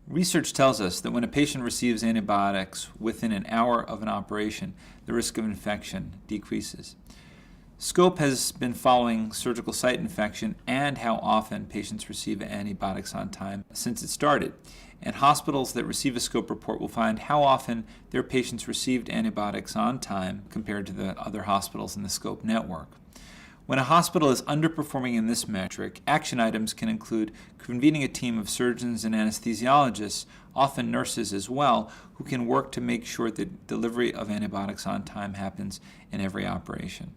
Research tells us that when a patient receives antibiotics within an hour of an operation, the risk of infection decreases. SCOAP has been following surgical site infection and how often patients receive antibiotics on time since it started. And hospitals that receive a SCOAP report will find how often their patients received antibiotics on time compared to the other hospitals in the SCOAP network. When a hospital is underperforming in this metric, action items can include convening a team of surgeons and anesthesiologists, often nurses as well, who can work to make sure that delivery of antibiotics on time happens in every operation.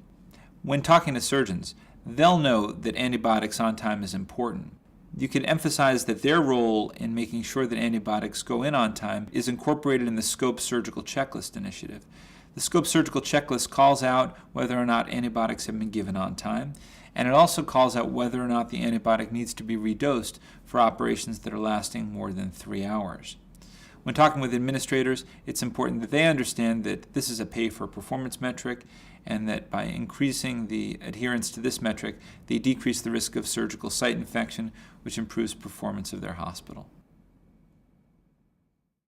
When talking to surgeons, they'll know that antibiotics on time is important. You can emphasize that their role in making sure that antibiotics go in on time is incorporated in the SCOAP Surgical Checklist initiative. The SCOAP Surgical Checklist calls out whether or not antibiotics have been given on time, and it also calls out whether or not the antibiotic needs to be redosed for operations that are lasting more than 3 hours. When talking with administrators, it's important that they understand that this is a pay-for-performance metric and that by increasing the adherence to this metric, they decrease the risk of surgical site infection, which improves performance of their hospital.